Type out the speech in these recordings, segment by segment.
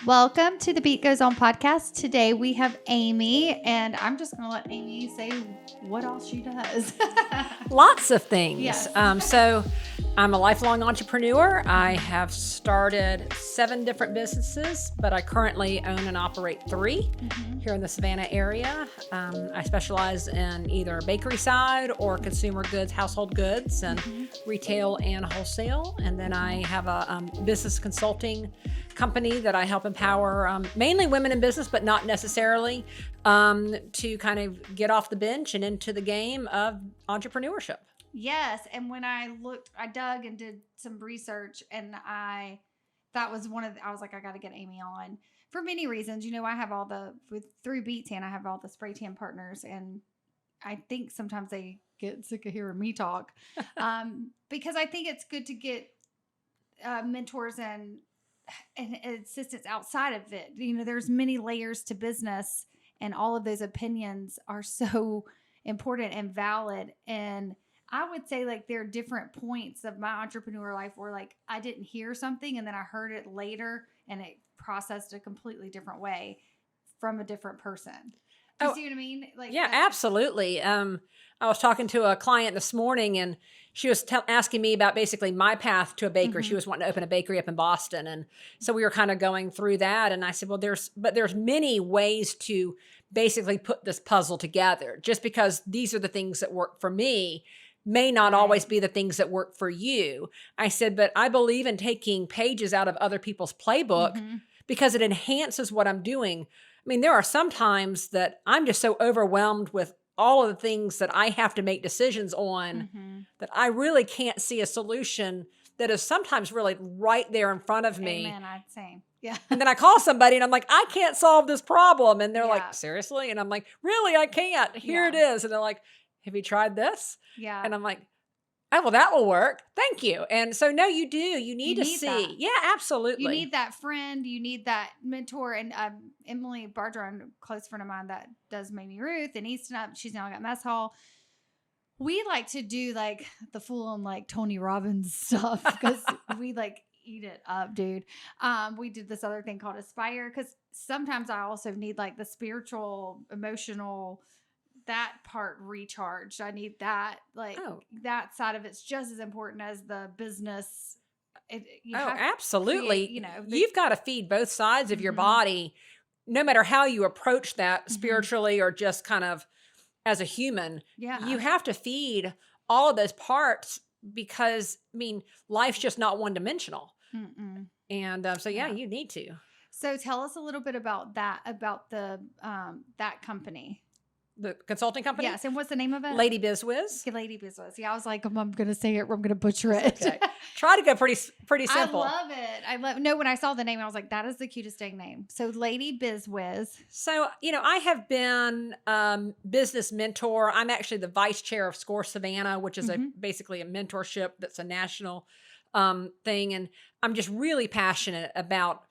Welcome to the Beet Goes On podcast. Today we have Amy, and I'm just going to let Amy say what all she does. Lots of things. Yes. So I'm a lifelong entrepreneur. I have started 7 different businesses, but I currently own and operate 3 here in the Savannah area. I specialize in either bakery side or consumer goods, household goods, and retail and wholesale. And then I have a business consulting company that I help empower mainly women in business, but not necessarily, to kind of get off the bench and into the game of entrepreneurship. Yes. And when I dug and did some research, and that was I was like, I got to get Amy on for many reasons. You know, I have through Beet Tan, I have all the spray tan partners, and I think sometimes they get sick of hearing me talk, because I think it's good to get mentors and assistance outside of it. You know, there's many layers to business, and all of those opinions are so important and valid. And I would say, like, there are different points of my entrepreneur life where, like, I didn't hear something and then I heard it later and it processed a completely different way from a different person. Do you see what I mean? Like, yeah, absolutely. I was talking to a client this morning, and she was asking me about basically my path to a bakery. She was wanting to open a bakery up in Boston. And so we were kind of going through that. And I said, well, there's many ways to basically put this puzzle together. Just because these are the things that work for me may not always be the things that work for you. I said, but I believe in taking pages out of other people's playbook because it enhances what I'm doing. I mean, there are some times that I'm just so overwhelmed with all of the things that I have to make decisions on that I really can't see a solution that is sometimes really right there in front of me. Amen, I'd say. Yeah. And then I call somebody and I'm like, I can't solve this problem. And they're like, seriously? And I'm like, really, I can't. Here it is. And they're like, have you tried this? Yeah. And I'm like, oh, well, that will work. Thank you. And so, no, you do. You need to see. That. Yeah, absolutely. You need that friend. You need that mentor. And Emily Bardron, a close friend of mine that does Mamie Ruth and Easton Up, she's now got Mess Hall. We like to do like the full-on like Tony Robbins stuff because we like eat it up, dude. We did this other thing called Aspire because sometimes I also need like the spiritual, emotional, that part recharged. I need that, like that side of it's just as important as the business. Absolutely. You've got to feed both sides of your body, no matter how you approach that spiritually or just kind of as a human. Yeah. You have to feed all of those parts because, I mean, life's just not one dimensional. And you need to. So tell us a little bit about that, about the that company. The consulting company? Yes. And what's the name of it? Lady Bizwiz. Lady Bizwiz. Yeah, I was like, I'm going to say it or I'm going to butcher it. Okay. Try to go pretty simple. I love it. When I saw the name, I was like, that is the cutest dang name. So Lady Bizwiz. So, I have been business mentor. I'm actually the vice chair of SCORE Savannah, which is basically a mentorship that's a national thing. And I'm just really passionate about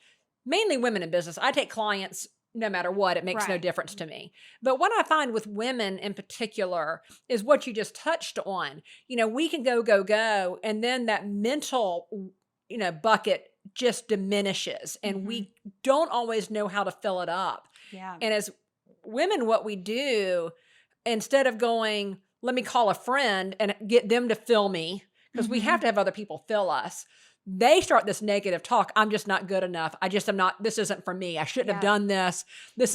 mainly women in business. I take clients no matter what, it makes no difference to me. But what I find with women in particular is what you just touched on. We can go, and then that mental, bucket just diminishes, and we don't always know how to fill it up. Yeah. And as women, what we do, instead of going, let me call a friend and get them to fill me, because we have to have other people fill us. They start this negative talk. I'm just not good enough. This isn't for me. I shouldn't have done this.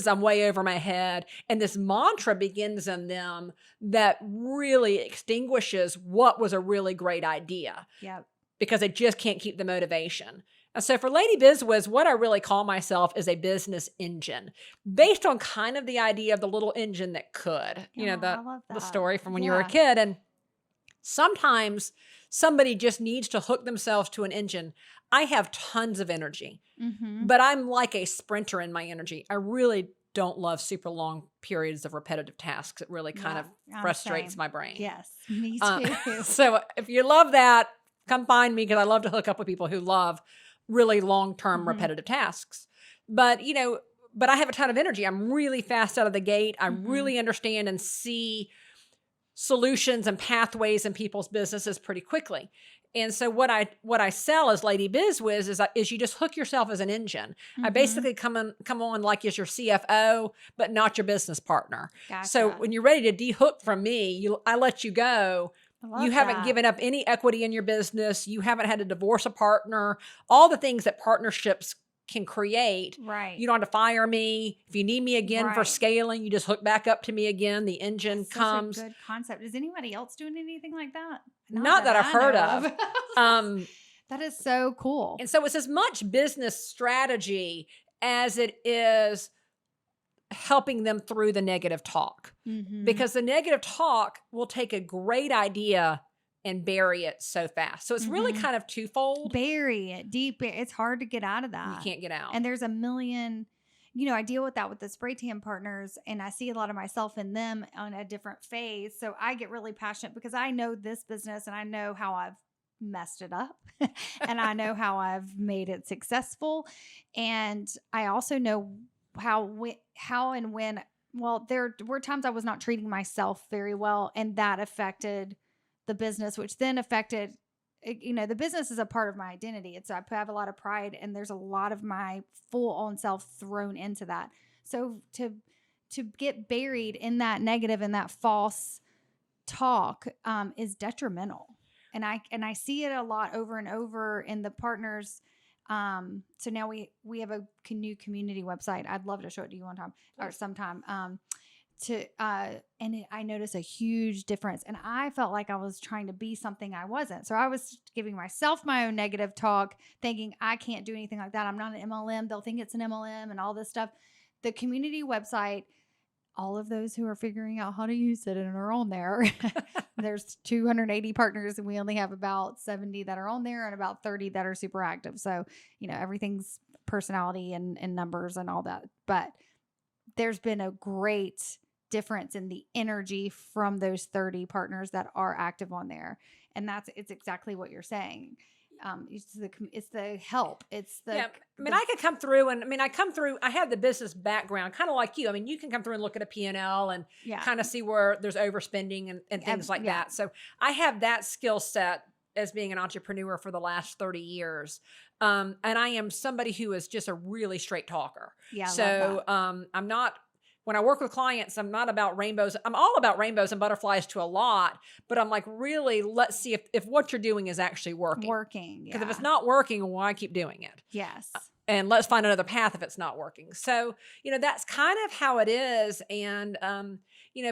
I'm way over my head. And this mantra begins in them that really extinguishes what was a really great idea. Yeah. Because they just can't keep the motivation. And so for Lady Bizwiz, what I really call myself is a business engine based on kind of the idea of the little engine that could, the story from when you were a kid. And sometimes somebody just needs to hook themselves to an engine. I have tons of energy, but I'm like a sprinter in my energy. I really don't love super long periods of repetitive tasks. It really kind of frustrates my brain. Yes, me too. So if you love that, come find me because I love to hook up with people who love really long-term repetitive tasks. But, but I have a ton of energy. I'm really fast out of the gate. I really understand and see solutions and pathways in people's businesses pretty quickly. And so what I sell as Lady Bizwiz is you just hook yourself as an engine. I basically come on like as your CFO, but not your business partner. Gotcha. So when you're ready to de-hook from me, I let you go. You haven't given up any equity in your business. You haven't had to divorce a partner. All the things that partnerships can create. Right. You don't have to fire me. If you need me again for scaling, you just hook back up to me again. The engine comes. Such a good concept. Is anybody else doing anything like that? Not that I've heard of. That is so cool. And so it's as much business strategy as it is helping them through the negative talk. Because the negative talk will take a great idea and bury it so fast. So it's really kind of twofold. Bury it deep. It's hard to get out of that. You can't get out. And there's a million, I deal with that with the spray tan partners, and I see a lot of myself in them on a different phase. So I get really passionate because I know this business and I know how I've messed it up and I know how I've made it successful. And I also know how and when, well, there were times I was not treating myself very well, and that affected the business, which then affected, the business is a part of my identity. And so I have a lot of pride, and there's a lot of my full on self thrown into that. So to get buried in that negative and that false talk is detrimental. And I see it a lot over and over in the partners. So now we have a new community website. I'd love to show it to you one time or sometime. I noticed a huge difference, and I felt like I was trying to be something I wasn't. So I was giving myself my own negative talk, thinking I can't do anything like that. I'm not an MLM. They'll think it's an MLM and all this stuff. The community website, all of those who are figuring out how to use it and are on there, there's 280 partners, and we only have about 70 that are on there and about 30 that are super active. So, everything's personality and numbers and all that. But there's been a great difference in the energy from those 30 partners that are active on there. And it's exactly what you're saying. It's the help. It's the, I could come through I have the business background, kind of like you. You can come through and look at a P&L and kind of see where there's overspending and things like that. So I have that skill set as being an entrepreneur for the last 30 years. And I am somebody who is just a really straight talker. Yeah. So I'm not, when I work with clients, I'm not about rainbows. I'm all about rainbows and butterflies to a lot, but I'm like, really, let's see if what you're doing is actually working. Because if it's not working, why keep doing it? Yes. And let's find another path if it's not working. So, that's kind of how it is. And,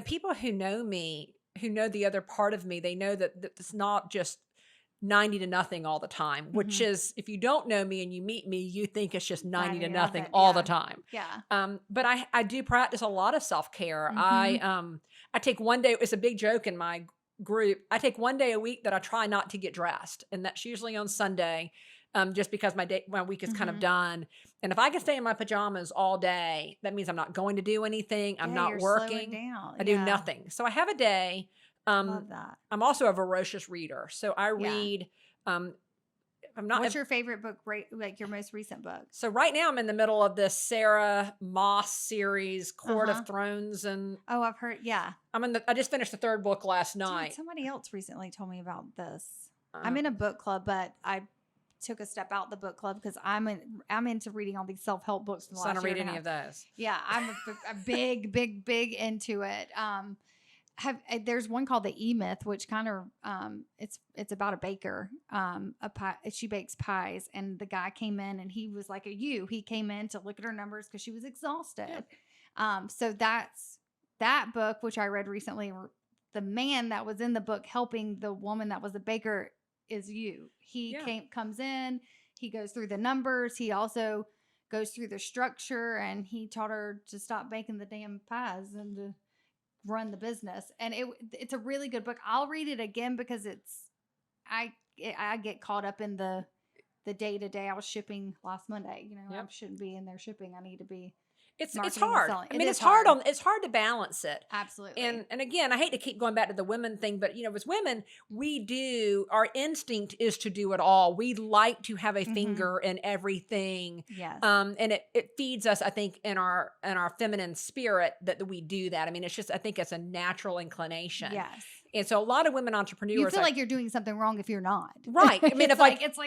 people who know me, who know the other part of me, they know that it's not just 90 to nothing all the time, which is, if you don't know me and you meet me, you think it's just 90 to nothing all the time. Yeah. But I do practice a lot of self-care. I take one day, it's a big joke in my group. I take one day a week that I try not to get dressed. And that's usually on Sunday, just because my week is kind of done. And if I can stay in my pajamas all day, that means I'm not going to do anything. I'm not working. Down. I do nothing. So I have a day. Love that. I'm also a voracious reader. So I read, what's your favorite book, like your most recent book? So right now I'm in the middle of this Sarah Moss series, Court of Thrones. And oh, I've heard. Yeah. I just finished the third book last night. Dude, somebody else recently told me about this. I'm in a book club, but I took a step out the book club because I'm into reading all these self-help books. So I don't read any of those. Yeah. I'm a big big into it. There's one called the E-Myth, which kind of it's about a baker. She bakes pies, and the guy came in, and he was like he came in to look at her numbers because she was exhausted. So that's that book, which I read recently. The man that was in the book helping the woman that was a baker is you. He comes in, he goes through the numbers, he also goes through the structure, and he taught her to stop baking the damn pies and to run the business. And it's a really good book. I'll read it again because I get caught up in the day to day. I was shipping last Monday. I shouldn't be in there shipping. I need to be. It's marketing and hard. selling. I mean, It it's is hard it's hard to balance it. Absolutely. And again, I hate to keep going back to the women thing, but as women, our instinct is to do it all. We like to have a finger in everything. Yes. And it feeds us, I think, in our feminine spirit that we do that. I mean, it's just, I think it's a natural inclination. Yes. And so a lot of women entrepreneurs, You feel like you're doing something wrong if you're not. Right. I mean, it's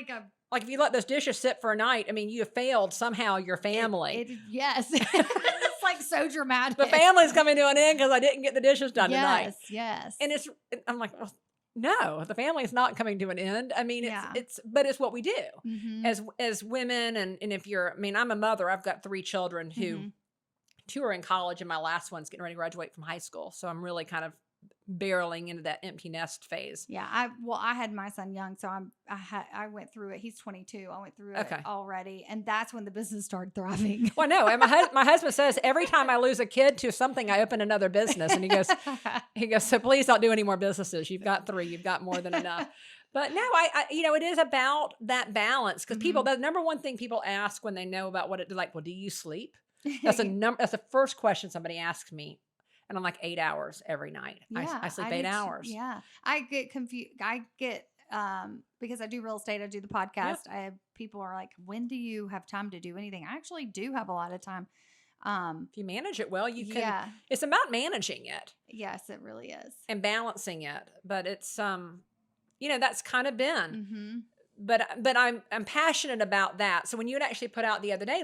if you let those dishes sit for a night, I mean, you have failed somehow your family. Yes. It's like so dramatic. The family's coming to an end because I didn't get the dishes done tonight. Yes. And I'm like, well, no, the family is not coming to an end. I mean, but it's what we do as women. And if I'm a mother, I've got 3 children who 2 are in college and my last one's getting ready to graduate from high school. So I'm really kind of barreling into that empty nest phase. Yeah. I had my son young, so I went through it. He's 22. I went through it already. And that's when the business started thriving. Well, no. And my husband says every time I lose a kid to something, I open another business. And he goes, so please don't do any more businesses. You've got 3, you've got more than enough. But no, it is about that balance because the number one thing people ask when they know about what it's like, well, do you sleep? That's the first question somebody asks me. And I'm like 8 hours every night. Yeah, I sleep 8 hours. Yeah. I get confused. Because I do real estate, I do the podcast. People are like, when do you have time to do anything? I actually do have a lot of time. If you manage it well, you can. It's about managing it. Yes, it really is. And balancing it. But it's, that's kind of been. But I'm passionate about that. So when you had actually put out the other day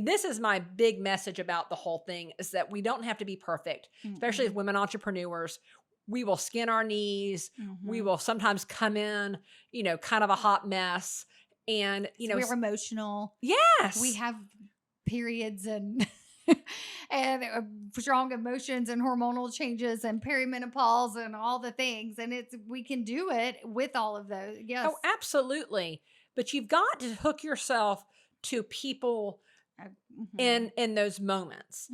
this is my big message about the whole thing is that we don't have to be perfect, especially as women entrepreneurs. We will skin our knees. We will sometimes come in, kind of a hot mess. And, we're emotional. Yes. We have periods and and strong emotions and hormonal changes and perimenopause and all the things. And we can do it with all of those. Yes. Oh, absolutely. But you've got to hook yourself to people in those moments.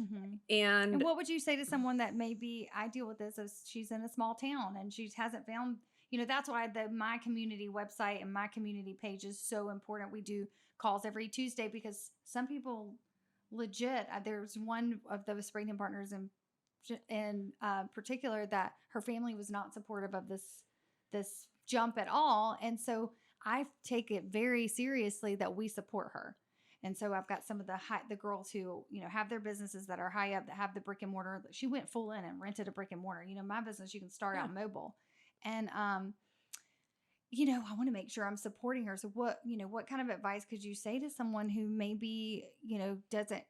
And what would you say to someone that maybe, I deal with this as she's in a small town and she hasn't found, that's why my community website and my community page is so important. We do calls every Tuesday because some people legit, there's one of the Springton partners in particular that her family was not supportive of this jump at all. And so I take it very seriously that we support her. And so I've got some of the girls who, have their businesses that are high up that have the brick and mortar. She went full in and rented a brick and mortar. My business, you can start out mobile. And, I want to make sure I'm supporting her. So what kind of advice could you say to someone who maybe,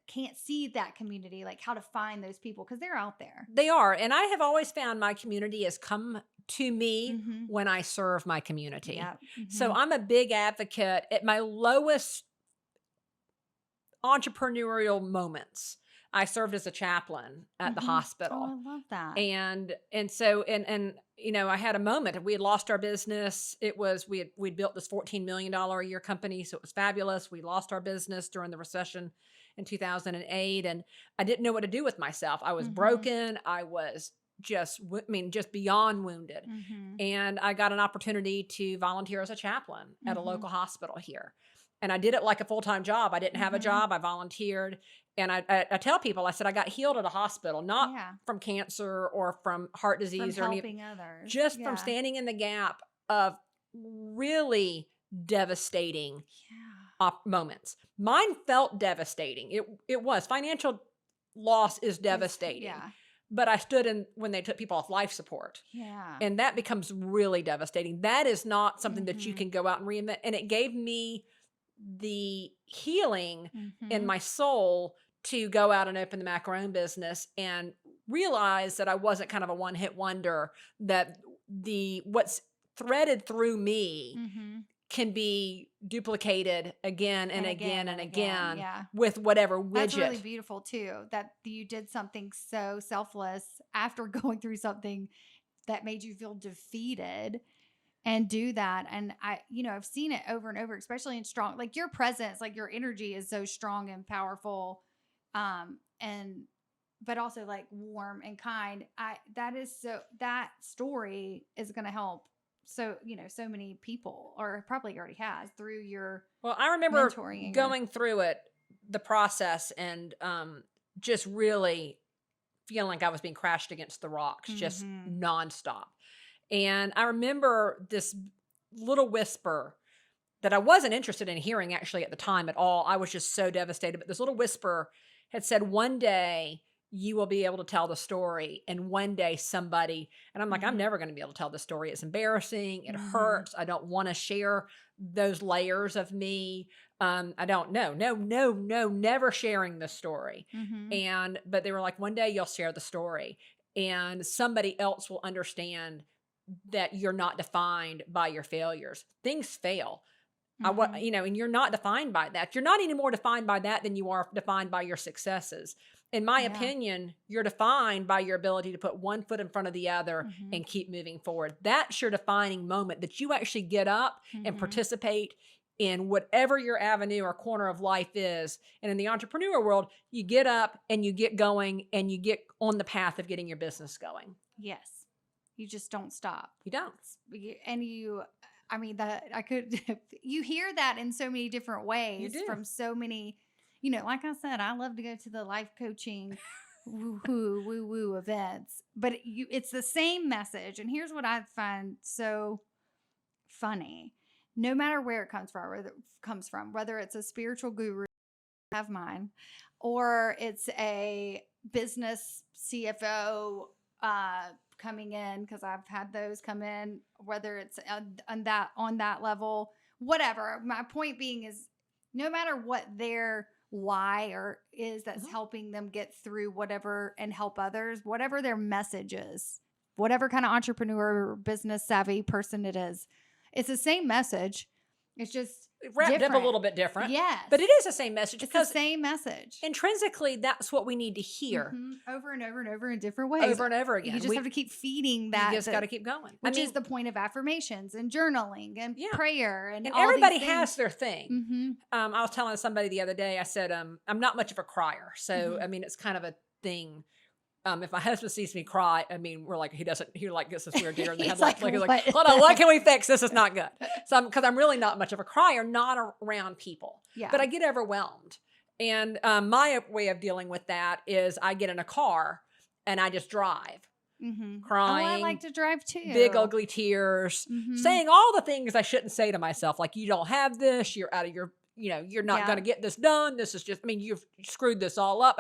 can't see that community, like how to find those people? Because they're out there. They are. And I have always found my community has come to me when I serve my community. Yep. So I'm a big advocate at my lowest entrepreneurial moments. I served as a chaplain at the hospital. Oh, I love that. And so I had a moment. We had lost our business. We'd built this $14 million a year company, so it was fabulous. We lost our business during the recession in 2008, and I didn't know what to do with myself. I was broken. I was just beyond wounded. And I got an opportunity to volunteer as a chaplain at a local hospital here. And I did it like a full-time job. I didn't have a job. I volunteered. And I tell people, I said, I got healed at a hospital, not from cancer or from heart disease from helping others. Just from standing in the gap of really devastating moments. Mine felt devastating. It was. Financial loss is devastating. Yeah. But I stood in when they took people off life support. Yeah. And that becomes really devastating. That is not something that you can go out and reinvent. And it gave me the healing in my soul to go out and open the macaron business and realize that I wasn't kind of a one-hit wonder, that what's threaded through me can be duplicated again and again and again with whatever widget. That's really beautiful too, that you did something so selfless after going through something that made you feel defeated and do that. And I've seen it over and over, especially in strong, like your presence, like your energy is so strong and powerful. But also like warm and kind. That story is going to help. So, so many people, or probably already has through your Well, I remember mentoring going through it the process and just really feeling like I was being crashed against the rocks, just nonstop. And I remember this little whisper that I wasn't interested in hearing actually at the time at all. I was just so devastated. But this little whisper had said, one day you will be able to tell the story, and one day somebody, and I'm like, I'm never going to be able to tell the story. It's embarrassing. It hurts. I don't want to share those layers of me. I don't know. No, never sharing the story. But they were like, one day you'll share the story and somebody else will understand that you're not defined by your failures. Things fail. And you're not defined by that. You're not any more defined by that than you are defined by your successes. In my opinion, you're defined by your ability to put one foot in front of the other and keep moving forward. That's your defining moment, that you actually get up and participate in whatever your avenue or corner of life is. And in the entrepreneur world, you get up and you get going and you get on the path of getting your business going. Yes. You just don't stop. You don't. And you hear that in so many different ways from so many, like I said, I love to go to the life coaching woo events, but it's the same message. And here's what I find so funny. No matter where it comes from, whether it's a spiritual guru, I have mine, or it's a business CFO, coming in, because I've had those come in, whether it's on that level, whatever. My point being is, no matter what their why is that's helping them get through whatever and help others, whatever their message is, whatever kind of entrepreneur or business savvy person it is, it's the same message. It's just wrapped up a little bit different. Yes. But it is the same message. It's the same message. Intrinsically, that's what we need to hear. Over and over and over in different ways. Over and over again. You just have to keep feeding that. You just got to keep going. Which is the point of affirmations and journaling and prayer. And all everybody these has their thing. I was telling somebody the other day, I said, I'm not much of a crier. So, it's kind of a thing. If my husband sees me cry, we're like, he gets this weird deer in the headlights. He's like, hold on, what can we fix? This is not good. So because I'm really not much of a crier, not around people. Yeah. But I get overwhelmed. And my way of dealing with that is I get in a car and I just drive. Crying. I like to drive too. Big ugly tears. Saying all the things I shouldn't say to myself. Like, you don't have this. You're out of your... you're not going to get this done. This is just, you've screwed this all up.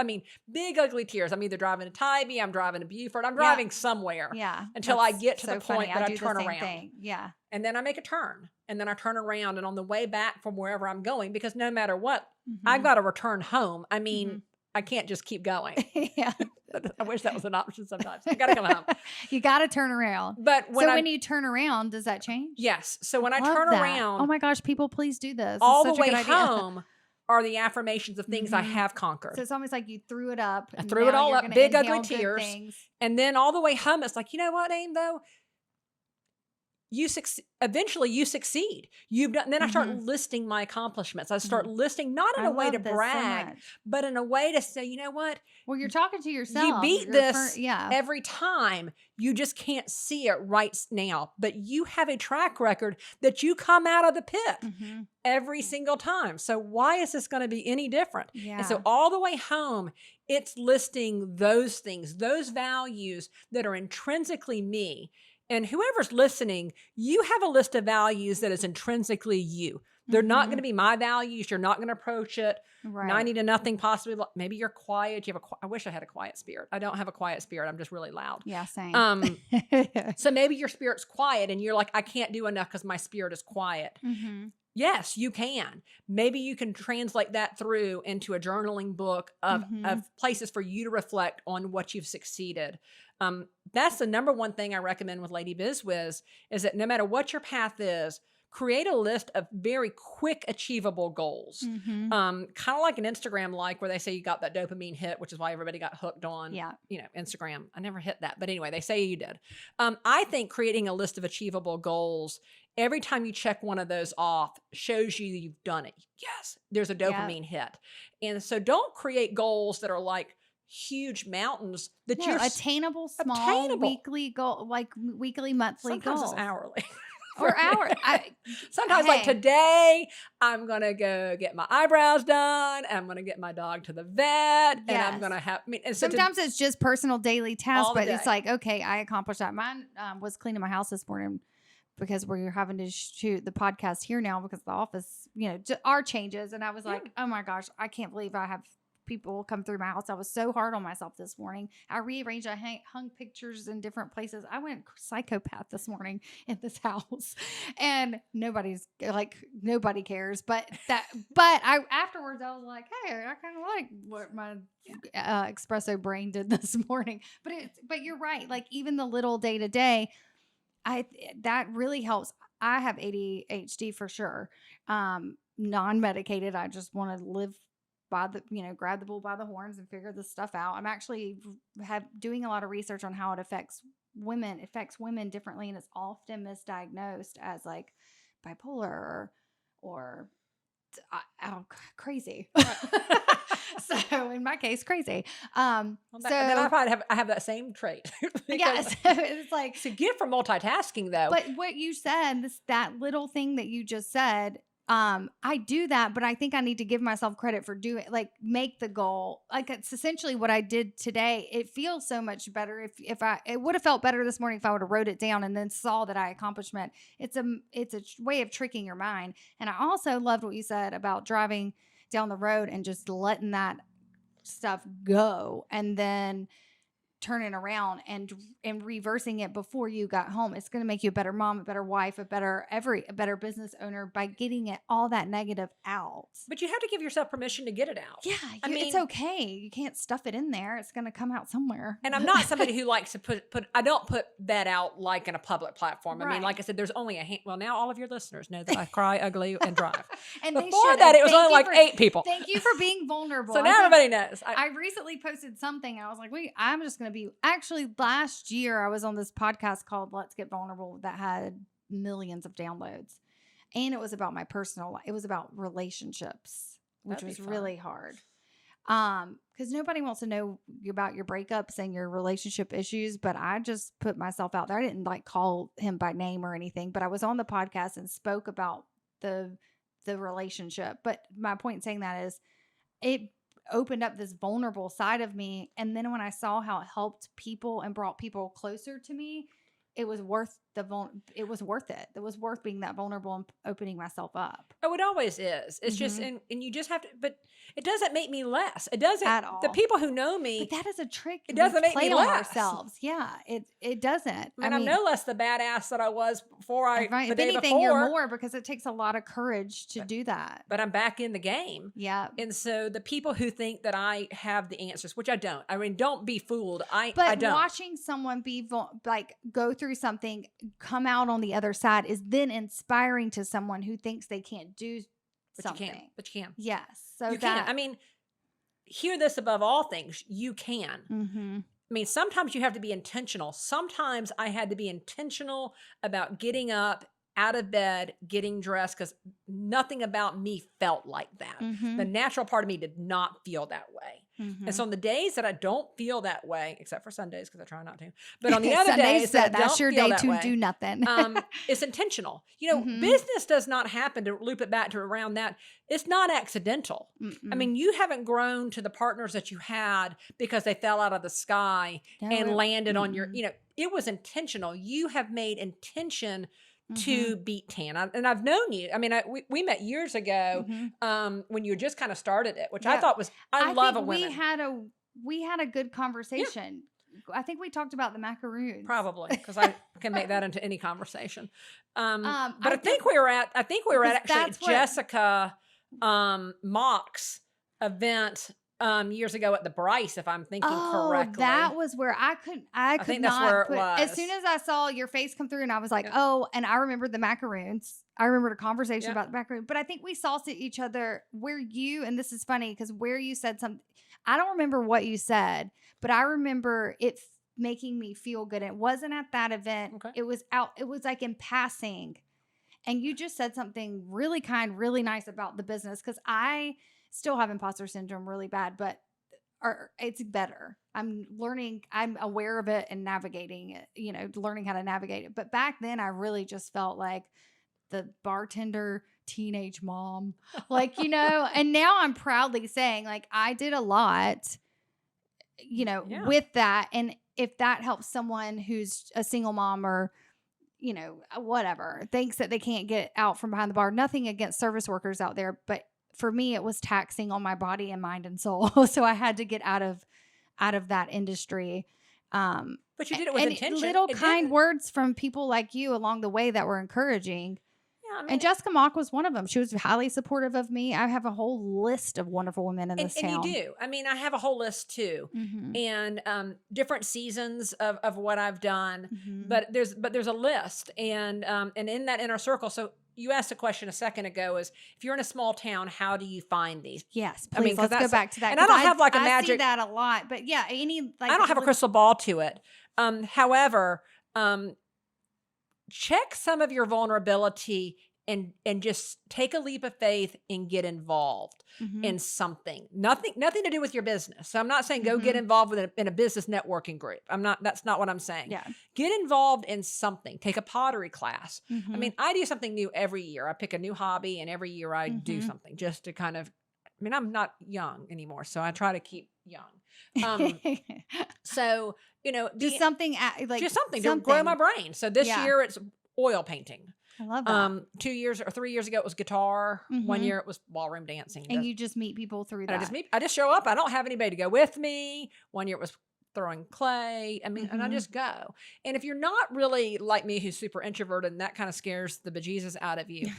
Big ugly tears. I'm either driving to Tybee, I'm driving to Buford, I'm driving somewhere. Yeah. Until I get to the point that I turn around. Thing. Yeah. And then I make a turn. And then I turn around, and on the way back from wherever I'm going, because no matter what, I've got to return home. I can't just keep going. Yeah. I wish that was an option sometimes. I got to come home. You got to turn around. But when you turn around, does that change? Yes. So when I turn around. Oh my gosh, people, please do this. All the way home are the affirmations of things I have conquered. So it's almost like you threw it up. I threw it all up, big ugly tears. And then all the way home, it's like, you know what, Aim, though? Eventually you succeed. You've done. Then I start listing my accomplishments. I start listing, not in a way to brag, but in a way to say, you know what? Well, you're talking to yourself. You beat this every time. You just can't see it right now, but you have a track record that you come out of the pit every single time. So why is this going to be any different? Yeah. And so all the way home, it's listing those things, those values that are intrinsically me. And whoever's listening, you have a list of values that is intrinsically you. They're not going to be my values. You're not going to approach it 90 to nothing, possibly. Maybe you're quiet. I wish I had a quiet spirit. I don't have a quiet spirit. I'm just really loud. Yeah, same. So maybe your spirit's quiet and you're like, I can't do enough because my spirit is quiet. Yes, you can. Maybe you can translate that through into a journaling book of places for you to reflect on what you've succeeded. That's the number one thing I recommend with Lady BizWiz, is that no matter what your path is, create a list of very quick, achievable goals. Kind of like an Instagram, where they say you got that dopamine hit, which is why everybody got hooked on, Instagram. I never hit that, but anyway, they say you did. I think creating a list of achievable goals, every time you check one of those off, shows you you've done it. Yes, there's a dopamine hit. And so don't create goals that are like huge mountains that you're attainable, small, weekly goal, like weekly, monthly sometimes goals. It's hourly. or hours. Sometimes like today, I'm going to go get my eyebrows done. I'm going to get my dog to the vet. And I'm going to have, and so sometimes it's just personal daily tasks, but it's day. like, okay, I accomplished that. Mine was cleaning my house this morning because we're having to shoot the podcast here now because the office, our changes. And I was like, oh my gosh, I can't believe I have people come through my house. I was so hard on myself this morning. I rearranged, I hung pictures in different places. I went psychopath this morning in this house, and nobody cares. But I afterwards I was like, hey, I kind of like what my espresso brain did this morning. But you're right. Like even the little day to day, that really helps. I have ADHD for sure. Non-medicated. I just want to live by the, grab the bull by the horns and figure this stuff out. I'm actually doing a lot of research on how it affects women. It affects women differently, and it's often misdiagnosed as like bipolar or crazy. So in my case, crazy. Then I probably have that same trait. Yes, it's like it's a gift for multitasking, though. But what you said, that little thing that you just said. I do that, but I think I need to give myself credit for make the goal. Like it's essentially what I did today. It feels so much better it would have felt better this morning if I would have wrote it down and then saw that I accomplished it. It's a way of tricking your mind. And I also loved what you said about driving down the road and just letting that stuff go and then turning around and reversing it before you got home. It's going to make you a better mom, a better wife, a better business owner by getting all that negative out. But you have to give yourself permission to get it out. Yeah, it's okay. You can't stuff it in there. It's going to come out somewhere. And I'm not somebody who likes to put. I don't put that out like in a public platform. I mean, like I said, there's only well, now all of your listeners know that I cry, ugly, and drive. And before that, it was only like 8 people. Thank you for being vulnerable. So now everybody knows. I recently posted something. And I was like, I'm just going to be. Actually, last year I was on this podcast called Let's Get Vulnerable that had millions of downloads. And it was about my personal life. It was about relationships, which was really hard. Because nobody wants to know about your breakups and your relationship issues, but I just put myself out there. I didn't call him by name or anything, but I was on the podcast and spoke about the relationship. But my point in saying that is it opened up this vulnerable side of me. And then when I saw how it helped people and brought people closer to me, it was worth it was worth it. It was worth being that vulnerable and opening myself up. Oh, it always is. It's just, and you just have to, but it doesn't make me less. It doesn't. At all. The people who know me. But that is a trick. It doesn't make me less. Ourselves. Yeah, it doesn't. And I'm no less the badass that I was before the if day anything, before. You're more because it takes a lot of courage to do that. But I'm back in the game. Yeah. And so the people who think that I have the answers, which I don't. I mean, don't be fooled. I don't. Watching someone go through something, come out on the other side is then inspiring to someone who thinks they can't do something. But you can. Yes. So you can. I mean, hear this above all things. You can. Mm-hmm. I mean, sometimes you have to be intentional. Sometimes I had to be intentional about getting up out of bed, getting dressed, because nothing about me felt like that. Mm-hmm. The natural part of me did not feel that way. Mm-hmm. And so on the days that I don't feel that way, except for Sundays, because I try not to, but on the other days that's your day to do nothing. It's intentional. Business does not happen, to loop it back to around that. It's not accidental. Mm-mm. I mean, you haven't grown to the partners that you had because they fell out of the sky and landed on your, it was intentional. You have made intention to beat tan. And I've known you. I mean, we met years ago when you just kind of started it, which I thought was, I love a women. We had a good conversation. Yeah. I think we talked about the macaroons. Probably, because I can make that into any conversation. But I think we were at actually Jessica Mock's event years ago at the Bryce, if I'm thinking correctly. That was where I think that's where it was. As soon as I saw your face come through, and I was like, and I remembered the macaroons. I remembered a conversation about the macaroons. But I think we saw each other and this is funny because where you said something, I don't remember what you said, but I remember it making me feel good. It wasn't at that event. Okay. It was like in passing. And you just said something really kind, really nice about the business, because I still have imposter syndrome really bad, but it's better. I'm learning, I'm aware of it and navigating it, learning how to navigate it. But back then I really just felt like the bartender teenage mom, and now I'm proudly saying like I did a lot, with that. And if that helps someone who's a single mom or, whatever, thinks that they can't get out from behind the bar, nothing against service workers out there. But for me, it was taxing on my body and mind and soul. So I had to get out of that industry. But you did it with intention. Little kind words from people like you along the way that were encouraging. Yeah, I mean, and Jessica Mock was one of them. She was highly supportive of me. I have a whole list of wonderful women in this town. And you do. I mean, I have a whole list too, and different seasons of what I've done. But there's a list, and in that inner circle. So you asked a question a second ago: is if you're in a small town, how do you find these? Yes, please. Let's go back to that. And I don't have like a magic. I see that a lot, but yeah, I don't have a crystal ball to it. However, check some of your vulnerability and just take a leap of faith and get involved in something. Nothing to do with your business. So I'm not saying go get involved in a business networking group. That's not what I'm saying. Yeah. Get involved in something. Take a pottery class. I mean, I do something new every year. I pick a new hobby and every year I do something just to kind of, I'm not young anymore, so I try to keep young. So, just something to grow my brain. So this year it's oil painting. I love that. 2 years or 3 years ago, it was guitar. 1 year it was ballroom dancing. And you just meet people through that. I just show up. I don't have anybody to go with me. 1 year it was throwing clay. And I just go. And if you're not really like me, who's super introverted and that kind of scares the bejesus out of you,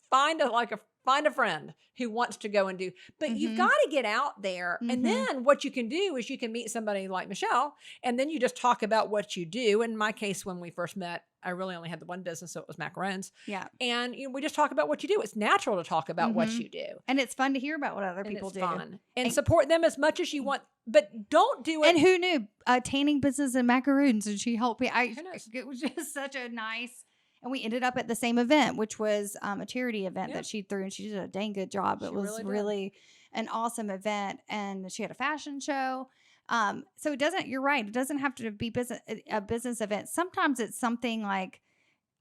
find a friend who wants to go and do, but you've got to get out there. And then what you can do is you can meet somebody like Michelle, and then you just talk about what you do. In my case, when we first met, I really only had the one business, so it was macarons. Yeah. And we just talk about what you do. It's natural to talk about what you do. And it's fun to hear about what other people do. Fun. And support them as much as you want, but don't do it. And who knew? Tanning business and macaroons, and she helped me. It was just such a nice. And we ended up at the same event, which was a charity event that she threw, and she did a dang good job. It was really an awesome event, and she had a fashion show. So you're right. It doesn't have to be a business event. Sometimes it's something like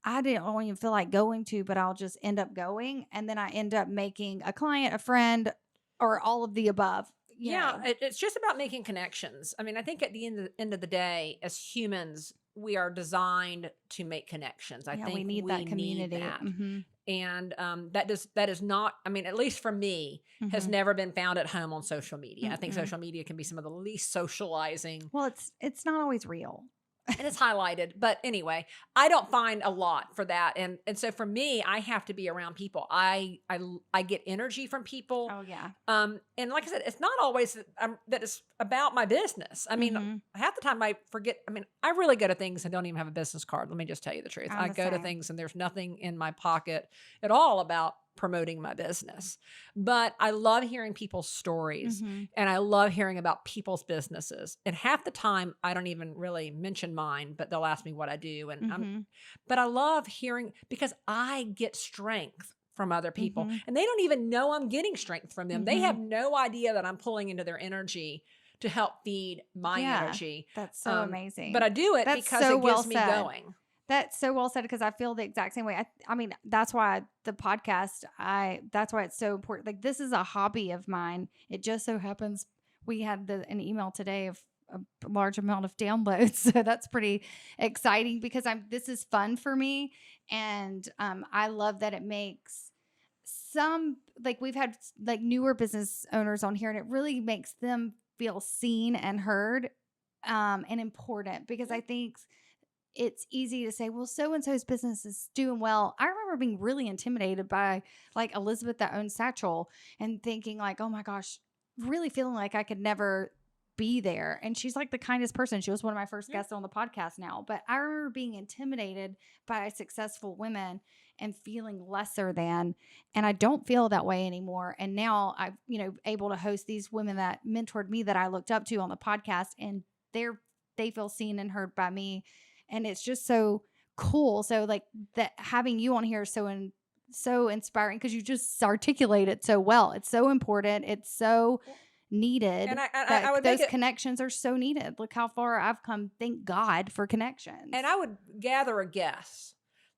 I don't even feel like going to, but I'll just end up going. And then I end up making a client, a friend, or all of the above. It's just about making connections. I think at the end of the day, as humans, we are designed to make connections. I think we need that community. And that is not, at least for me, has never been found at home on social media. I think social media can be some of the least socializing. Well, it's not always real. And it's highlighted. But anyway, I don't find a lot for that. And so for me, I have to be around people. I get energy from people. Oh, yeah. And like I said, it's not always that it's about my business. Half the time I forget. I really go to things and don't even have a business card. Let me just tell you the truth. I go to things and there's nothing in my pocket at all about promoting my business. But I love hearing people's stories and I love hearing about people's businesses. And half the time I don't even really mention mine, but they'll ask me what I do. And but I love hearing because I get strength from other people and they don't even know I'm getting strength from them. They have no idea that I'm pulling into their energy to help feed my energy. That's so amazing. But I do it because it gives me going. That's so well said because I feel the exact same way. That's why the podcast, that's why it's so important. Like this is a hobby of mine. It just so happens we had an email today of a large amount of downloads. So that's pretty exciting because this is fun for me. And I love that it makes we've had newer business owners on here and it really makes them feel seen and heard and important because I think it's easy to say, well, so-and-so's business is doing well. I remember being really intimidated by Elizabeth that owns Satchel and thinking oh my gosh, really feeling like I could never be there. And she's the kindest person. She was one of my first guests on the podcast now. But I remember being intimidated by successful women and feeling lesser than. And I don't feel that way anymore. And now I'm, able to host these women that mentored me that I looked up to on the podcast. And they feel seen and heard by me. And it's just so cool. So that having you on here is so inspiring because you just articulate it so well. It's so important. It's so needed. And that I would those make it, connections are so needed. Look how far I've come. Thank God for connections. and I would gather a guess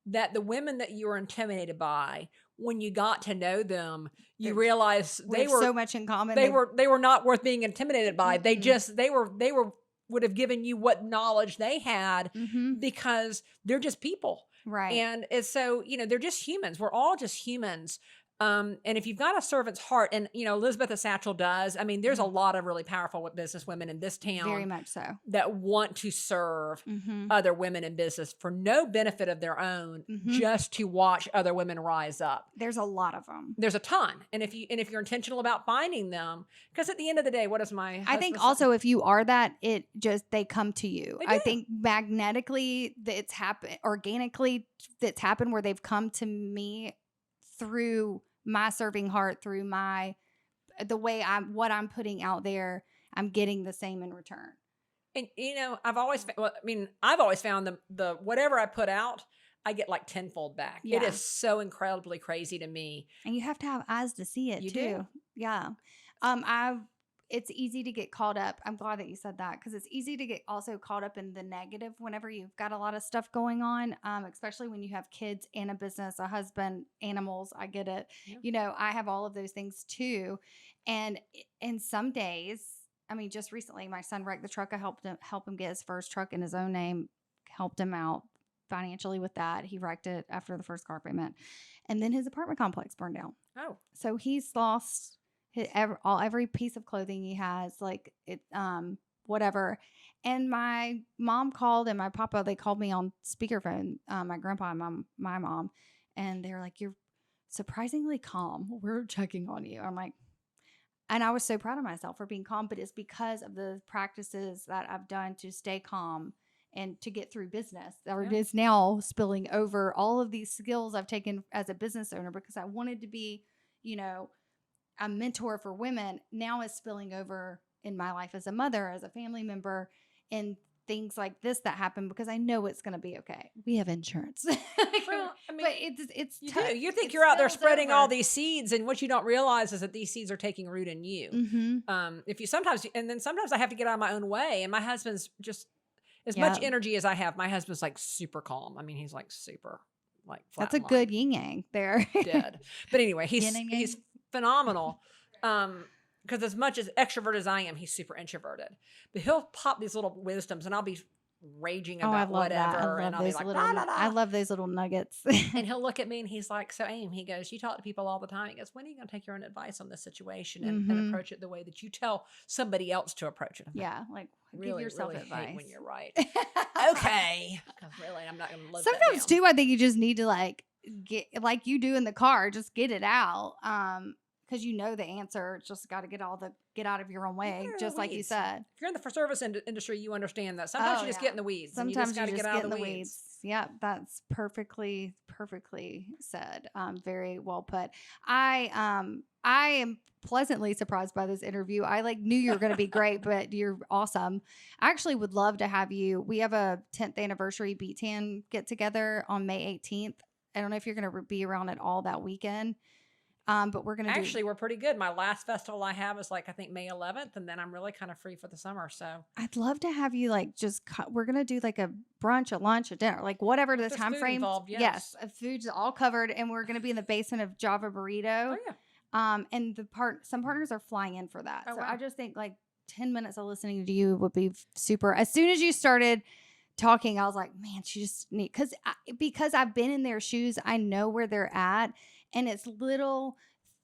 that the women that you were intimidated by, when you got to know them, you realized we they have were so much in common. they were not worth being intimidated by. They Mm-mm. just they were would have given you what knowledge they had Mhm. because they're just people. Right. And it's so, they're just humans. We're all just humans. And if you've got a servant's heart, and Elizabeth the Satchel does, I mean, there's a lot of really powerful business women in this town Very much so. that want to serve Mhm. other women in business for no benefit of their own, Mhm. just to watch other women rise up. There's a lot of them. There's a ton. And if you're intentional about finding them, because at the end of the day, what is my I think husband also if you are that, it just they come to you. They I do. think magnetically it's happened, organically that's happened where they've come to me through my serving heart, through the way what I'm putting out there, I'm getting the same in return. And I've always found the whatever I put out, I get like tenfold back. Yeah. It is so incredibly crazy to me. And you have to have eyes to see it You too. do. Yeah. It's easy to get caught up. I'm glad that you said that, because it's easy to get also caught up in the negative whenever you've got a lot of stuff going on, especially when you have kids and a business, a husband, animals. I get it. Yeah. I have all of those things too. And some days, I mean, just recently, my son wrecked the truck. I helped him get his first truck in his own name, helped him out financially with that. He wrecked it after the first car payment. And then his apartment complex burned down. Oh. So he's lost every piece of clothing he has, like it, whatever. And my mom called and my papa, they called me on speakerphone, my grandpa and my mom, and they were like, "You're surprisingly calm. We're checking on you." I'm like, and I was so proud of myself for being calm, but it's because of the practices that I've done to stay calm and to get through business. Or it is now spilling over all of these skills I've taken as a business owner, because I wanted to be, a mentor for women. Now is spilling over in my life as a mother, as a family member, and things like this that happen, because I know it's going to be okay. We have insurance. Well, I mean, but it's you tough. do. You think It you're out there spills spreading over. all these seeds, and what you don't realize is that these seeds are taking root in you. Mm-hmm. If you sometimes I have to get out of my own way, and my husband's just as much energy as I have. My husband's like super calm. I mean, he's like super like flat. That's a good yin yang there. Dead. But anyway, Yin and yang. he's phenomenal. Because as much as extrovert as I am, he's super introverted. But he'll pop these little wisdoms, and I'll be raging I about love whatever, that. and I'll be like, la, la, la. I love those little nuggets. And he'll look at me and he's like, "So Aim," he goes, "You talk to people all the time." He goes, "When are you going to take your own advice on this situation and approach it the way that you tell somebody else to approach it?" Yeah, like Really, give yourself really advice hate when you're right. Okay. Really, I'm not going to live Sometimes that down. too, I think you just need to get, like you do in the car, just get it out. Because the answer. It's just got to get out of your own way, just like you said. If you're in the service industry, you understand that. Sometimes you just get in the weeds. Sometimes and you just got to get out of the weeds. Yeah, that's perfectly said. Very well put. I am pleasantly surprised by this interview. I knew you were going to be great, but you're awesome. I actually would love to have you. We have a 10th anniversary Beet Tan get together on May 18th. I don't know if you're going to be around at all that weekend. But we're going to Actually, we're pretty good. My last festival I have is I think May 11th, and then I'm really kind of free for the summer. So I'd love to have you we're going to do a brunch, a lunch, a dinner, whatever the There's time food frame. involved, yes. Food's all covered, and we're going to be in the basement of Java Burrito. Oh yeah. And some partners are flying in for that. Oh, so wow. I just think 10 minutes of listening to you would be super. As soon as you started talking, I was like, man, she just need, because I've been in their shoes. I know where they're at, and it's little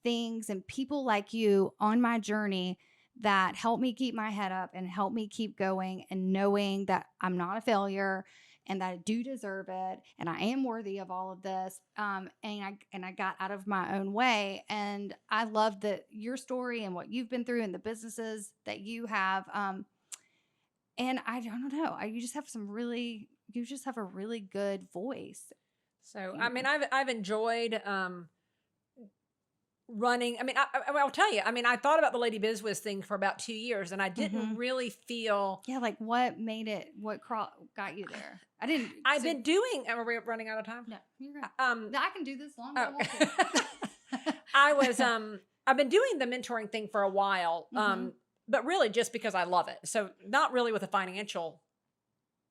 things and people like you on my journey that help me keep my head up and help me keep going, and knowing that I'm not a failure and that I do deserve it and I am worthy of all of this. And I got out of my own way, and I love your story and what you've been through and the businesses that you have. And I don't know, you just have a really good voice. So I mean, I've enjoyed running. I mean, I'll tell you. I mean, I thought about the Lady Bizwiz thing for about 2 years, and I didn't really feel. Yeah, what made it? What got you there? I didn't. I've been doing. Are we running out of time? No, you're right. No, I can do this long. Oh. I want to. I was. I've been doing the mentoring thing for a while. but really just because I love it. So not really with a financial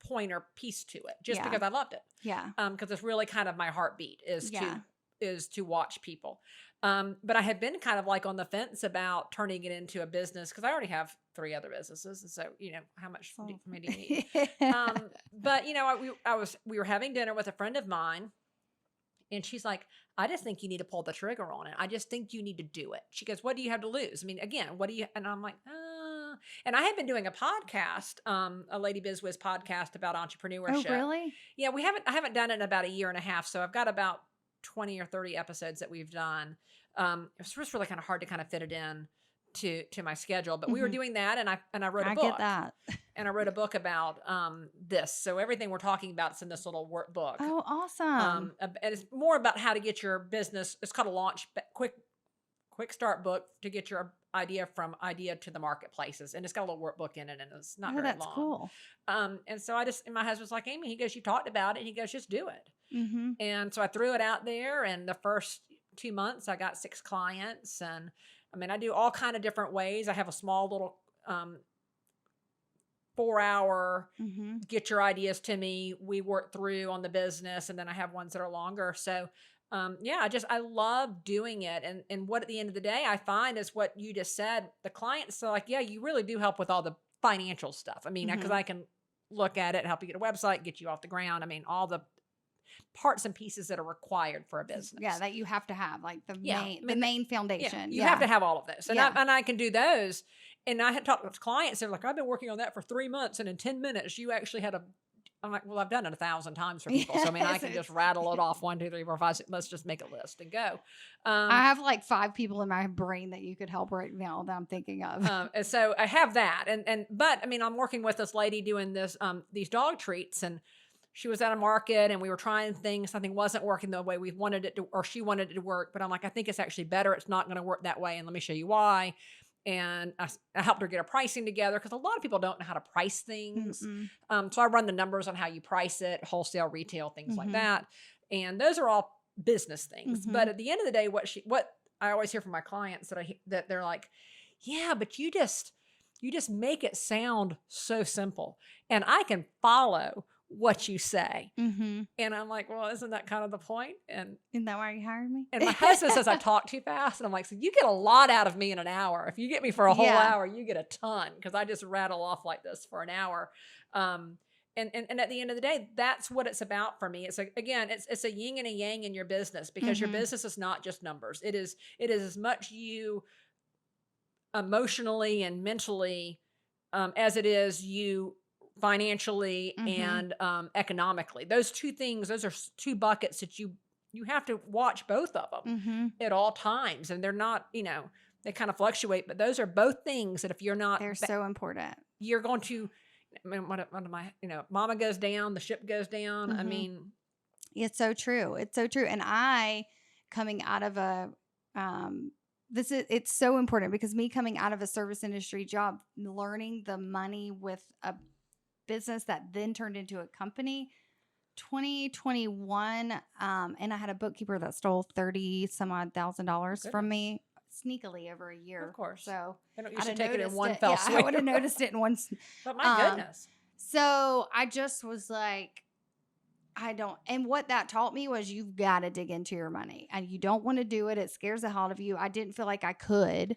point or piece to it, just because I loved it. Yeah. Because it's really kind of my heartbeat is Yeah. to watch people. But I had been kind of like on the fence about turning it into a business because I already have 3 other businesses. And so, how much for me do you need? But we were having dinner with a friend of mine and she's like, I just think you need to pull the trigger on it. I just think you need to do it. She goes, what do you have to lose? I mean, again, what do you, and I'm like, and I had been doing a podcast, a Lady Biz Wiz podcast about entrepreneurship. Oh, really? Yeah, I haven't done it in about a year and a half. So I've got about 20 or 30 episodes that we've done. It was just really kind of hard to kind of fit it in to my schedule, but we were doing that and I wrote a book. I get that. And I wrote a book about this. So everything we're talking about is in this little workbook. Oh, awesome. And it's more about how to get your business. It's called a launch quick start book to get your idea from idea to the marketplaces. And it's got a little workbook in it and it's not very long. That's cool. And so and my husband's like, Amy, he goes, you talked about it. He goes, just do it. And so I threw it out there and the first 2 months I got 6 clients. And I mean, I do all kind of different ways. I have a small little 4-hour get your ideas to me. We work through on the business and then I have ones that are longer. So I love doing it. And what at the end of the day, I find is what you just said, the clients are like, yeah, you really do help with all the financial stuff. I mean, because I can look at it, help you get a website, get you off the ground. I mean, all the parts and pieces that are required for a business. Yeah, that you have to have, like the main foundation. You have to have all of those. And I can do those. And I had talked with clients, they're like, I've been working on that for 3 months. And in 10 minutes, you actually had I'm like, well, I've done it 1,000 times for people. So I mean, I can just rattle it off 1, 2, 3, 4, 5, 6. Let's just make a list and go. I have like 5 people in my brain that you could help right now that I'm thinking of. And so I have that. But I mean, I'm working with this lady doing this, these dog treats, and she was at a market and we were trying things. Something wasn't working the way we wanted it to, or she wanted it to work. But I'm like, I think it's actually better. It's not going to work that way. And let me show you why. And I helped her get her pricing together because a lot of people don't know how to price things. So I run the numbers on how you price it, wholesale, retail, things like that. And those are all business things. But at the end of the day, what I always hear from my clients that they're like, yeah, but you just make it sound so simple and I can follow what you say. And I'm like, well, isn't that kind of the point? And isn't that why you hired me? And my husband says I talk too fast. And I'm like, so you get a lot out of me in an hour. If you get me for a whole hour, you get a ton because I just rattle off like this for an hour. And at the end of the day, that's what it's about for me. It's it's a yin and a yang in your business because your business is not just numbers. It is as much you emotionally and mentally as it is you financially and economically. Those 2 things, those are 2 buckets that you have to watch both of them at all times. And they're not, they kind of fluctuate, but those are both things that if you're not, they're so important. You're going to, I mean, what am I, mama goes down, the ship goes down. I mean, it's so true. It's so true. And coming out of it's so important because me coming out of a service industry job, learning the money with a business that then turned into a company, 2021, and I had a bookkeeper that stole $30,000 from me sneakily over a year. Of course. So I don't usually take it in one fell swoop. I would have noticed it in one. But my goodness. So I just was like, and what that taught me was you've got to dig into your money and you don't want to do it. It scares the hell out of you. I didn't feel like I could.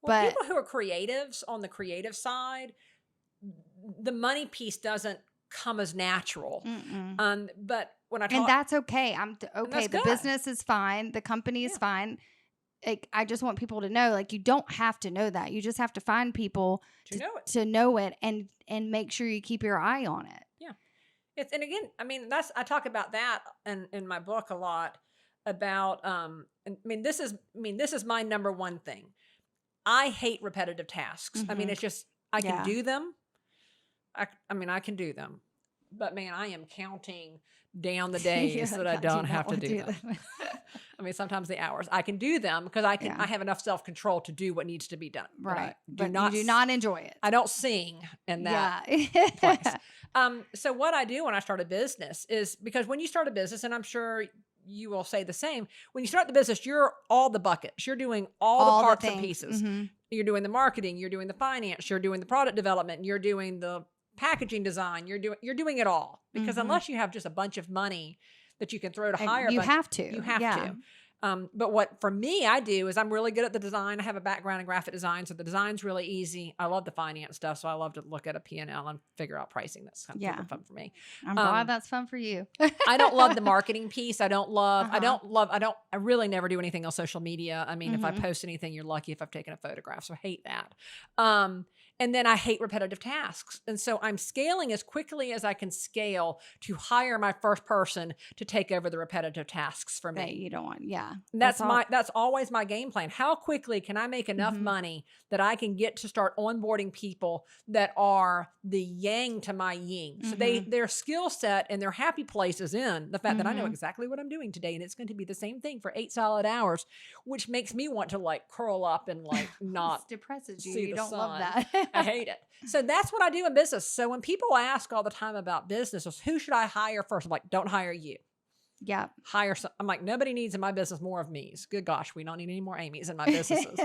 Well, people who are creatives on the creative side, the money piece doesn't come as natural. But when I talk, and that's okay. I'm okay. The business is fine. The company is fine. Like, I just want people to know, like, you don't have to know that. You just have to find people to know it and make sure you keep your eye on it. Yeah. And again, I mean, I talk about that in my book a lot about, this is my number one thing. I hate repetitive tasks. I mean, it's just, I can do them. I can do them, but man, I am counting down the days that I don't have to do them. I mean, sometimes the hours I can do them because I have enough self-control to do what needs to be done. Right. But you do not enjoy it. I don't sing in that place. So what I do when I start a business is because when you start a business, and I'm sure you will say the same. When you start the business, you're all the buckets. You're doing all the parts and pieces. You're doing the marketing, you're doing the finance, you're doing the product development, you're doing the packaging design, you're doing it all. Because unless you have just a bunch of money that you can throw to hire, you have to. You have to. But what for me I do is I'm really good at the design. I have a background in graphic design, so the design's really easy. I love the finance stuff, so I love to look at a P&L and figure out pricing. That's kind of super fun for me. I'm glad that's fun for you. I don't love the marketing piece. I really never do anything on social media. I mean, if I post anything, you're lucky if I've taken a photograph. So I hate that. And then I hate repetitive tasks. And so I'm scaling as quickly as I can scale to hire my first person to take over the repetitive tasks for me. That you don't want. Yeah. That's always my game plan. How quickly can I make enough money that I can get to start onboarding people that are the yang to my yin? So their skill set and their happy place is in the fact that I know exactly what I'm doing today. And it's going to be the same thing for 8 solid hours, which makes me want to like curl up and like not. It depresses you. See You the don't sun. love that. I hate it. So that's what I do in business. So when people ask all the time about business, who should I hire first? I'm like, don't hire you. Yeah. Hire some. I'm like, nobody needs in my business more of me's. Good gosh, we don't need any more Amy's in my businesses.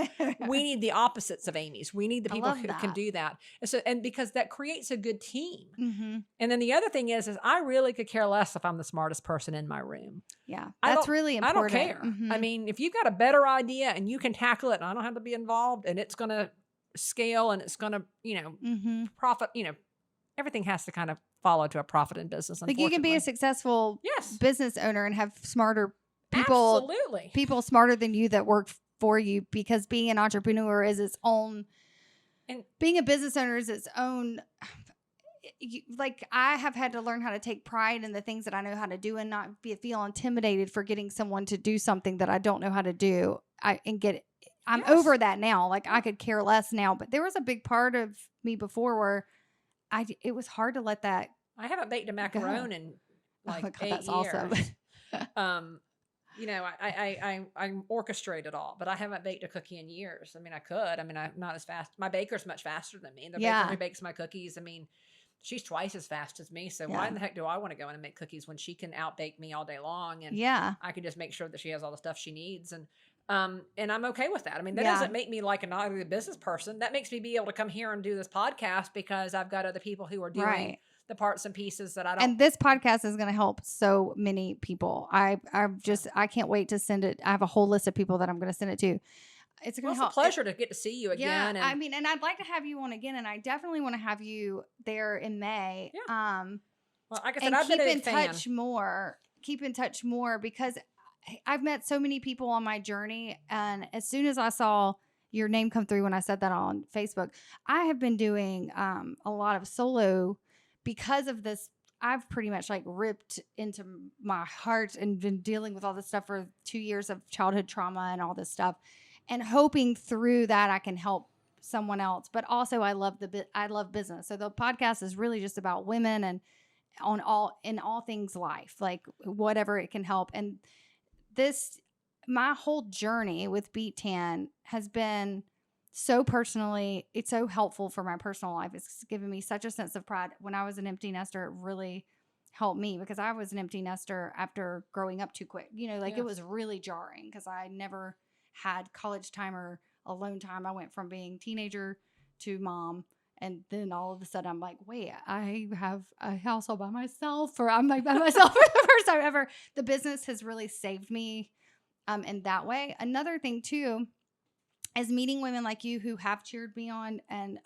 We need the opposites of Amy's. We need the people who can do that. And because that creates a good team. And then the other thing is I really could care less if I'm the smartest person in my room. Yeah. That's really important. I don't care. I mean, if you've got a better idea and you can tackle it and I don't have to be involved and it's going to scale and it's going to, profit, everything has to kind of follow to a profit in business. Like you can be a successful business owner and have smarter people, people smarter than you that work for you, because being an entrepreneur is its own, and being a business owner is its own. Like I have had to learn how to take pride in the things that I know how to do and not feel intimidated for getting someone to do something that I don't know how to do. I'm over that now. Like I could care less now, but there was a big part of me before where it was hard to let that. I haven't baked a macaron in like 8 years. Awesome. I orchestrate it all, but I haven't baked a cookie in years. I mean, I could. I mean, I'm not as fast. My baker's much faster than me. The baker who bakes my cookies, I mean, she's twice as fast as me. So why in the heck do I want to go in and make cookies when she can outbake me all day long? And I can just make sure that she has all the stuff she needs. And I'm okay with that. I mean, that doesn't make me like an ugly business person. That makes me be able to come here and do this podcast because I've got other people who are doing the parts and pieces that I don't. And this podcast is going to help so many people. I can't wait to send it. I have a whole list of people that I'm going to send it to. It's going to help. It's a pleasure to get to see you again. Yeah, and I'd like to have you on again, and I definitely want to have you there in May. Yeah. Well, like I said, I've been a big fan. Keep in touch more because I've met so many people on my journey, and as soon as I saw your name come through when I said that on Facebook, I have been doing a lot of solo because of this. I've pretty much like ripped into my heart and been dealing with all this stuff for 2 years of childhood trauma and all this stuff, and hoping through that I can help someone else. But also I love business. So the podcast is really just about women and in all things life, like whatever it can help. And my whole journey with Beet Tan has been so personally, it's so helpful for my personal life. It's given me such a sense of pride. When I was an empty nester, it really helped me because I was an empty nester after growing up too quick. It was really jarring because I never had college time or alone time. I went from being teenager to mom. And then all of a sudden I'm like, wait, I have a house all by myself, or I'm like by myself for the first time ever. The business has really saved me in that way. Another thing too is meeting women like you who have cheered me on and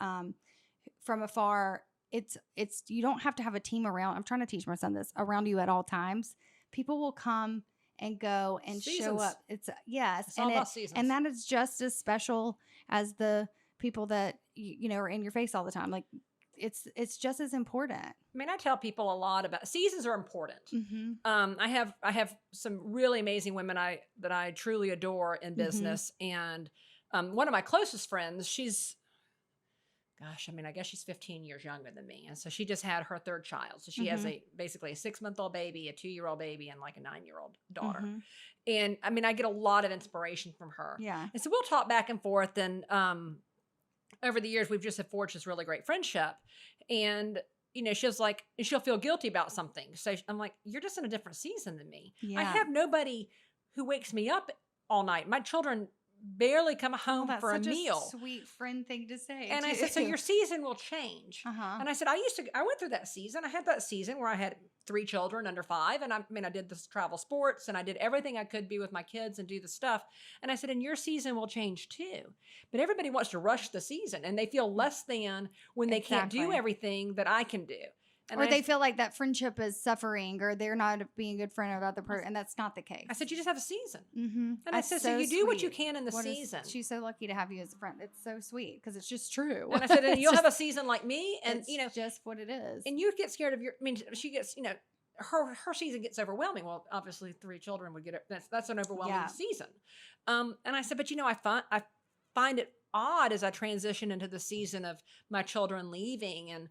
from afar. It's you don't have to have a team around. I'm trying to teach my son this, around you at all times. People will come and go and show up. It's all about seasons. And that is just as special as the people that are in your face all the time. Like it's just as important. I mean, I tell people a lot about seasons are important. I have some really amazing women that I truly adore in business, and one of my closest friends, I guess she's 15 years younger than me, and so she just had her third child. So she has basically a 6-month-old baby, a 2-year-old baby, and like a 9-year-old daughter. And I mean, I get a lot of inspiration from her. Yeah, and so we'll talk back and forth, and over the years, we've just forged this really great friendship. And, she's like, she'll feel guilty about something. So I'm like, you're just in a different season than me. I Yeah. have nobody who wakes me up all night. My children barely come home That's for a such meal. sweet friend thing to say. And I said, so your season will change. Uh-huh. And I said, I went through that season. I had that season where I had 3 children under 5. And I did this travel sports and I did everything I could be with my kids and do the stuff. And I said, and your season will change too. But everybody wants to rush the season and they feel less than when they can't do everything that I can do. And or they feel like that friendship is suffering or they're not being a good friend of the other person. And that's not the case. I said, you just have a season. Mm-hmm. And I said, so you do what you can in the season. She's so lucky to have you as a friend. It's so sweet because it's just true. And I said, and you'll have a season like me. And, it's just what it is. And you get scared of she gets, her season gets overwhelming. Well, obviously 3 children would get it. That's an overwhelming season. And I said, but I find it odd as I transition into the season of my children leaving. And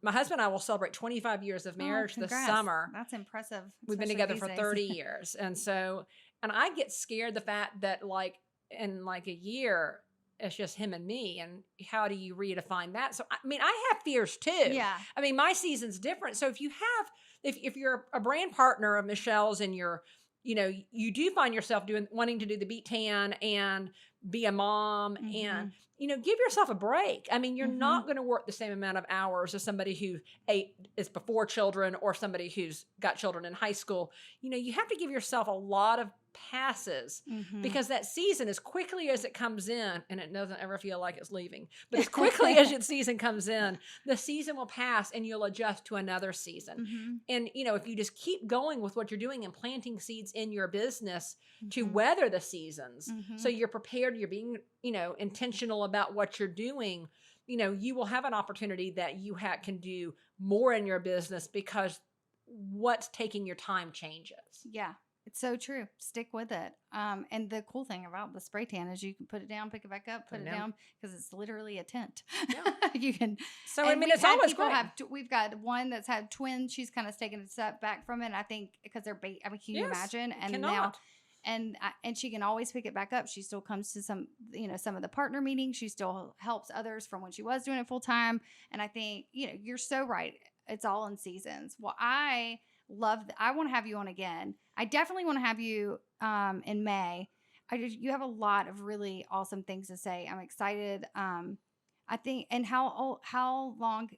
my husband and I will celebrate 25 years of marriage this summer. That's impressive. We've been together for 30 years. And I get scared the fact that in a year, it's just him and me. And how do you redefine that? So, I have fears too. Yeah. My season's different. So if you're a brand partner of Michelle's and you do find yourself wanting to do the beet tan and be a mom and, give yourself a break. You're not going to work the same amount of hours as somebody who is before children or somebody who's got children in high school. You have to give yourself a lot of passes because that season, as quickly as it comes in, and it doesn't ever feel like it's leaving, but as quickly as your season comes in, the season will pass and you'll adjust to another season. And, if you just keep going with what you're doing and planting seeds in your business to weather the seasons, so you're prepared, you're being, intentional about what you're doing, you will have an opportunity that you can do more in your business because what's taking your time changes. Yeah. It's so true. Stick with it. And the cool thing about the spray tan is you can put it down, pick it back up, put it down because it's literally a tent. Yeah. You can. So it's always great. We've got one that's had twins. She's kind of taken a step back from it. I think because they're can you imagine? And now, and she can always pick it back up. She still comes to some of the partner meetings. She still helps others from when she was doing it full time. And I think you're so right. It's all in seasons. Well, I want to have you on again. I definitely want to have you in May. You have a lot of really awesome things to say. I'm excited. I think, and how long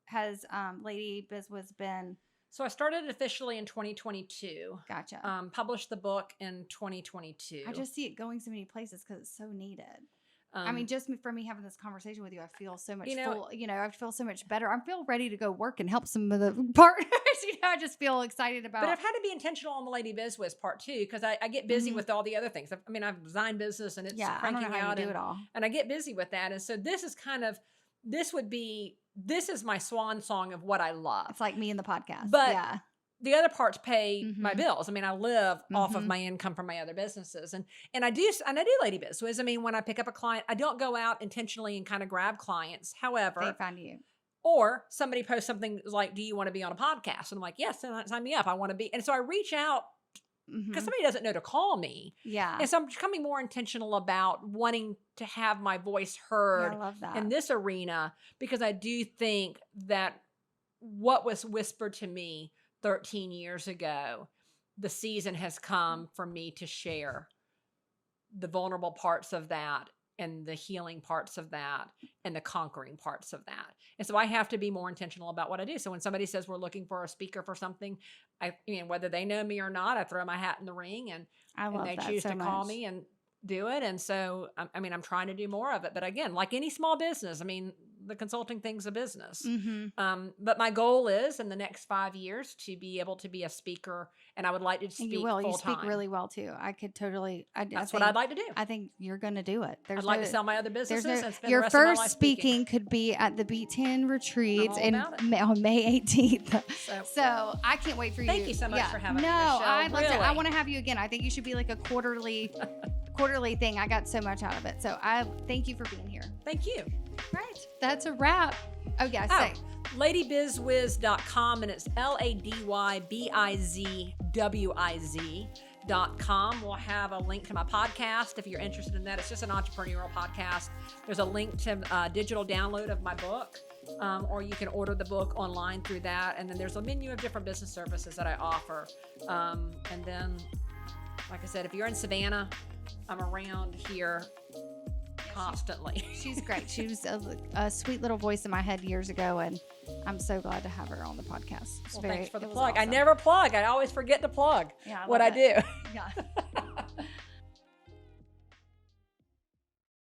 has Lady Biz been? So I started officially in 2022. Gotcha. Published the book in 2022. I just see it going so many places because it's so needed. Just for me having this conversation with you, I feel so much I feel so much better. I feel ready to go work and help some of the partners. I just feel excited about. But I've had to be intentional on the Lady Biz Wiz part too, because I get busy with all the other things. I've designed business and it's cranking out. Do it all. And I get busy with that. And so this is this is my swan song of what I love. It's like me and the podcast. But the other parts pay my bills. I live off of my income from my other businesses. And I do Lady Biz Wiz. When I pick up a client, I don't go out intentionally and kind of grab clients. However, they find you. Or somebody posts something like, do you want to be on a podcast? And I'm like, yes, sign me up. I want to be. And so I reach out because somebody doesn't know to call me. Yeah. And so I'm becoming more intentional about wanting to have my voice heard in this arena, because I do think that what was whispered to me 13 years ago, the season has come for me to share the vulnerable parts of that and the healing parts of that and the conquering parts of that. And so I have to be more intentional about what I do. So when somebody says we're looking for a speaker for something, whether they know me or not, I throw my hat in the ring and they choose to call me and do it. And so, I'm trying to do more of it. But again, like any small business, the consulting thing's a business. But my goal is in the next 5 years to be able to be a speaker, and I would like to speak full-time. You speak really well too. I could totally. That's what I'd like to do. I think you're going to do it. I'd like to sell my other businesses. And spend your the rest of my first life speaking could be at the Beet Tan retreats on May 18th. So I can't wait for you. Thank you so much for having me, Michelle. I'd love to. I want to have you again. I think you should be like a quarterly thing. I got so much out of it. So I thank you for being here. Thank you. Right. That's a wrap. Oh, yeah. Say. LadyBizWiz.com, and it's LadyBizWiz.com. We'll have a link to my podcast if you're interested in that. It's just an entrepreneurial podcast. There's a link to digital download of my book. or you can order the book online through that. And then there's a menu of different business services that I offer. And then, like I said, if you're in Savannah, I'm around here constantly. She's great. She was a sweet little voice in my head years ago, and I'm so glad to have her on the podcast. Thanks for the it was plug. I awesome. never plug. I always forget to plug Yeah, what I do. Yeah.